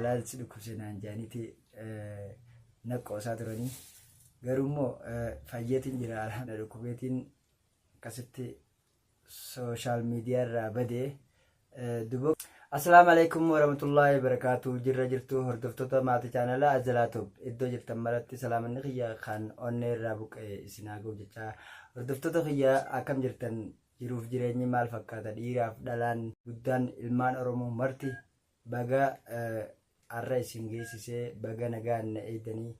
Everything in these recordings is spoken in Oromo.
jaalalsi dhukkubsinaan jaaniti naqqoosaa turanii garummoo fayyeetiin jira alhamdulillah dhukkubeetiin akkasitti sooshaal miidiyaa irraa badee dubo. Assalamu alaikum warahmatullahi wabarakatuh. Jirra jirtu hordoftoota maatii chaanala Azalaatub iddoo jirtan maratti salaamanni kiyya kan onnee irraa buqqee isinaa ga'u jecha hordoftoota kiyya akkam jirtan jiruuf jireenyi maal fakkaata dhiiraaf dhalaan guddaan ilmaan Oromoo marti baga arra isin geessisee baga nagaan na eedanii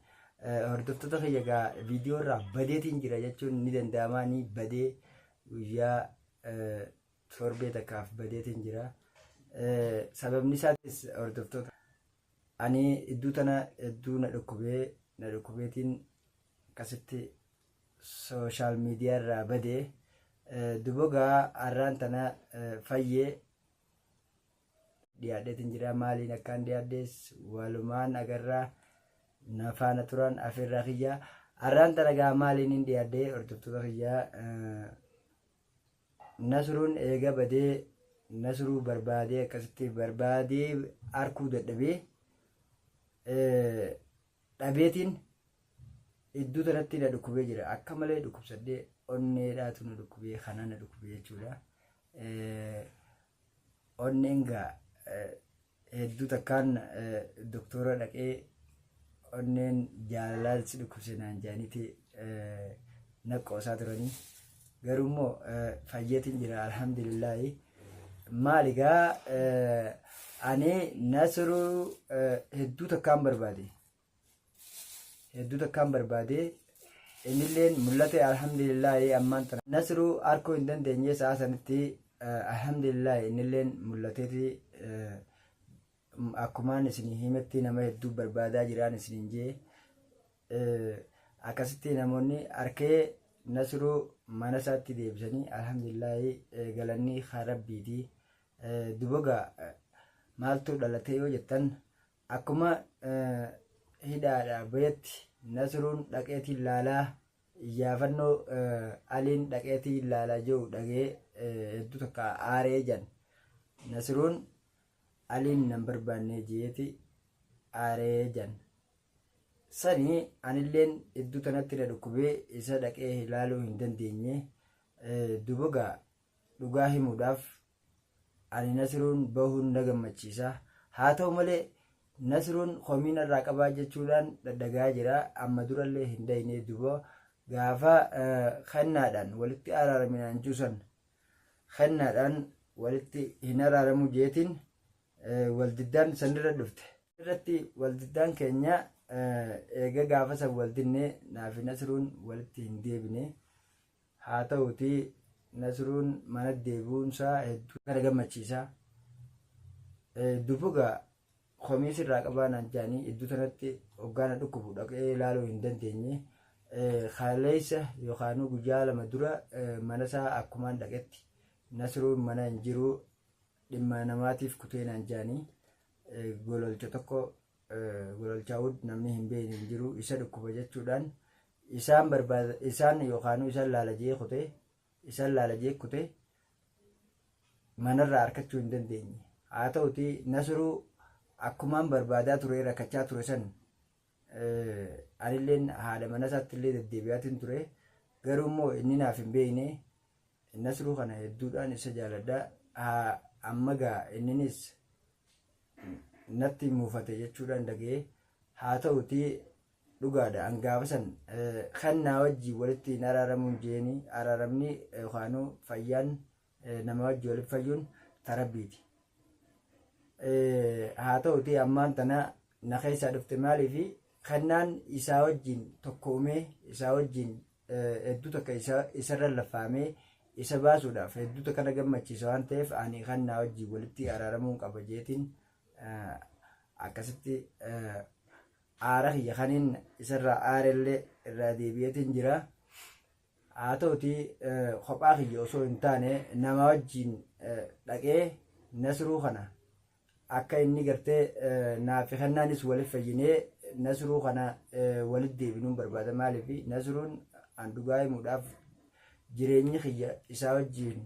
hordoftoota kiyya gaa viidiyoo irraa badeetiin jira jechuun ni danda'amaa ni badee guyyaa torbee takkaaf badeetiin jira. Sababni isaatis hordoftoota ani iddoo tana iddoo na dhukkubeetiin akkasitti sooshaal miidiyaa irraa badee dubogaa arraan tana fayyee dhiyaadheetiin jira. Maaliin akkaan dhiyaadhees walumaan agarraa na faana turan afirraa kiyyaa arraan tana gaa maaliin hin dhiyaadhee hordoftoota kiyyaa Nasruun eega badee Nasruu barbaadee akkasitti barbaadee arkuu dadhabee dhabeetiin iddoo tanatti na dhukkubee jira. Akka malee dhukkubsadhee onneedhaatu na dhukkubee kana na dhukkubee jechuudha. Onneen gaa hedduu takkaan doktora dhaqee onneen jaalalsi dhukkubsinaan jaaniti naqqoosaa turanii garummoo fayyeetiin jira alhamdulillahi. Maaligaa ani Nasruu hedduu takkaan barbaade innilleen mul'ate alhamdulillahi ammaan tana Nasruu arkuu hin dandeenye sa'a sanitti alhamdulillahi innilleen mul'ateeti akkumaan isin himetti nama hedduu barbaadaa jiraan isin jee akkasitti namoonni arkee Nasruu mana isaatti deebisanii alhamdulillahi galanni rabbiiti. Duboga maaltu dhalatee yoo jettan akkuma hidhaadha bayetti Nasruun dhaqeetii ilaalaa iyyaafannoo aliin dhaqeetii ilaalaa jiru dhagee hedduu takka aaree jan Nasruun aliin nan barbaanne jeeti aaree jan sanii anilleen iddoo tanatti na dhukkubee isa dhaqee ilaaluu hin dandeenye. Duboga dhugaa himuudhaaf ani Nasruun bahuun na gammachiisa. Haa ta'u malee Nasruun komiin irraa qabaa jechuudhaan dhadhagaa jira. Amma durallee hin dayne dubo gaafa kennaadhaan walitti araaraminaan juusan kennaadhaan walitti hin araaramu jeetiin waldiddaan sanirra dhufte. Irratti waldiddaan keenya eega gaafa san waldinne naafi Nasruun walitti hin deebine. Haa ta'uti Nasruun mana deebi'uunsaa hedduu kana gammachiisa. Dubuga komiis irraa qabaan jaanii iddoo tanatti hoggaana dhukkubu dhaqee ilaaluu hin dandeenye. Kaleessa yookaan guyyaa lama dura mana isaa akkumaan dhaqetti Nasruun mana hin jiru dhimma namaatiif kuteenaan jaanii gololcha tokko gololchaa'uun namni hin beekne hin jiru isa dhukkuba jechuudhaan isaan yookaan isaan laalajee kutee manarraa harkachuu hin dandeenye. Haa ta'uti Nasruu akkumaan barbaadaa ture rakkachaa ture san anilleen haadha mana isaatti illee deddeebi'aatiin ture garuu immoo inni naaf hin beekne Nasruu kana hedduudhaan isa jaaladha. Amma gaa inninis natti muufate jechuudhaan dhagee haa ta'uti dhugaadha hangaafa san kannaa wajjii walitti hin araaramuun jeeni araaramni yookaan fayyaan nama wajjii walitti fayyuun tarabbiiti. Haa ta'uti ammaan tana na keessaa dhufte maaliifi kannaan isaa wajjiin tokkoomee isaa wajjiin hedduu takka isarra lafaamee isa baasuudhaaf hedduu takka na gammachiisa waan ta'eef ani kannaa wajjii walitti araaramuun qaba jeetiin akkasitti aara kiyya kaniin isarraa aarellee irraa deebi'eetiin jira. Haa ta'uti kophaa kiyya osoo hin taane nama wajjiin dhaqee Nasruu kana akka inni gartee naafi kannaanis walitti fayyinee Nasruu kana walitti deebinuun barbaada. Maaliif Nasruun an dhugaa himuudhaaf jireenyi kiyya isaa wajjiin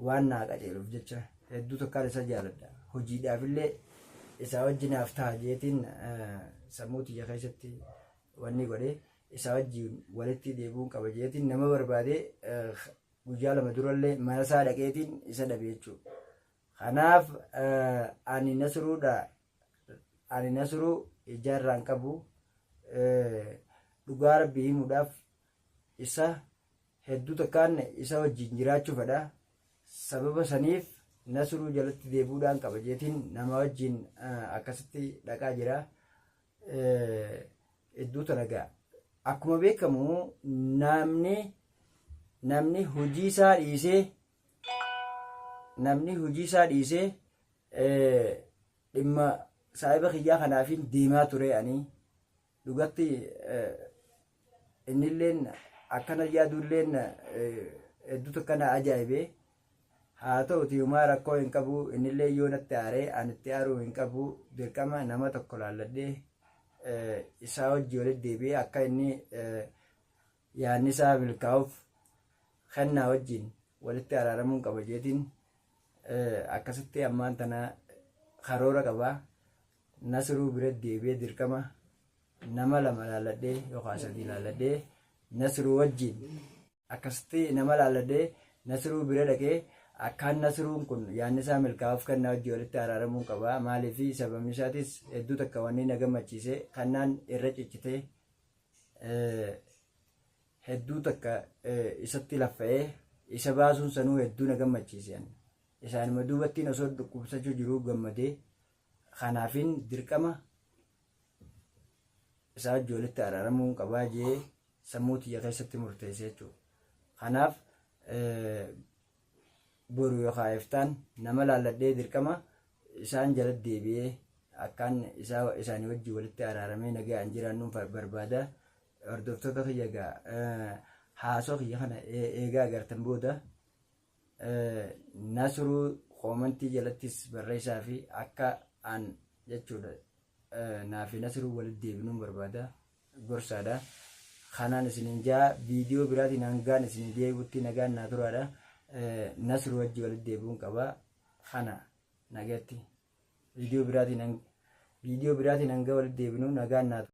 waan naa qajeeluuf jecha hedduu tokkaan isa jaaladha. Hojiidhaafillee isaa wajjinaaf ta'a jeetiin sammuu xiyya keessatti wanni godhe isaa wajjin walitti deebi'uun qaba jeetiin nama barbaade guyyaa lama durallee mana isaa dhaqeetiin isa dhabe jechuudha. Kanaaf ani Nasruu ijaarraan qabu dhugaa rabbii himuudhaaf isa hedduu takkaan isa wajjin jiraachuu fedha. Sababa saniif Nasruu jalatti deebi'uudhaan qaba jeetiin nama wajjin akkasitti dhaqaa jira. Hedduu tanagaa akkuma beekamu namni hojii isaa dhiisee dhimma saahiba kiyyaa kanaafin deemaa ture ani dhugatti innilleen akkana yaadulleen hedduu tokkana ajaa'ibee haa ta'uti homaa rakkoo hin qabu innillee yoo natti aaree ani itti aaruu hin qabu dirqama nama tokko laalladhee isaa wajji walitti deebi'ee akka inni yaadni isaa milkaa'uuf kennaa wajjin walitti araaramuun qaba jeetiin akkasitti ammaan tana karoora qaba. Nasruu biratti deebi'ee dirqama nama lama laalladhee yookaan sadii laalladhee Nasruu wajjin akkasitti nama laalladhee Nasruu bira dhaqee akkaan Nasruun kun yaadni isaa milkaa'uuf kennaa wajjin walitti araaramuun qaba. Maaliif sababni isaatis hedduu takka wanni na gammachiise kannaan irra ciccitee hedduu takka isatti laffa'ee isa baasuun sanuu hedduu na gammachiise. Isaanuma duubattiin osoo dhukkubsachuu jiruu gammadee kanaafin dirqama isaa wajjin walitti araaramuun qabaa jee sammuu xiyya keessatti murteesse jechuudha. Kanaaf boru yookaan iftaan nama laalladhee dirqama isaan jalatti deebi'ee akkaan isaanii wajjin walitti araaramee nagaan jiraannuun barbaada. Hordoftoota kiyya haasoo kiyya kana eegaa agartan booda Nasruu koomantii jalattis barreessaa fi akka an jechuudha naafi Nasruu walitti deebinuun barbaada gorsaadha. Kanaan isinin jaa viidiyoo biraatiin hangaan isin deebi'utti nagaan naa turaadha. Nasruu wajji walitti deebi'uun qaba. Kana nagatti viidiyoo biraatiin hanga walitti deebinu nagaan naa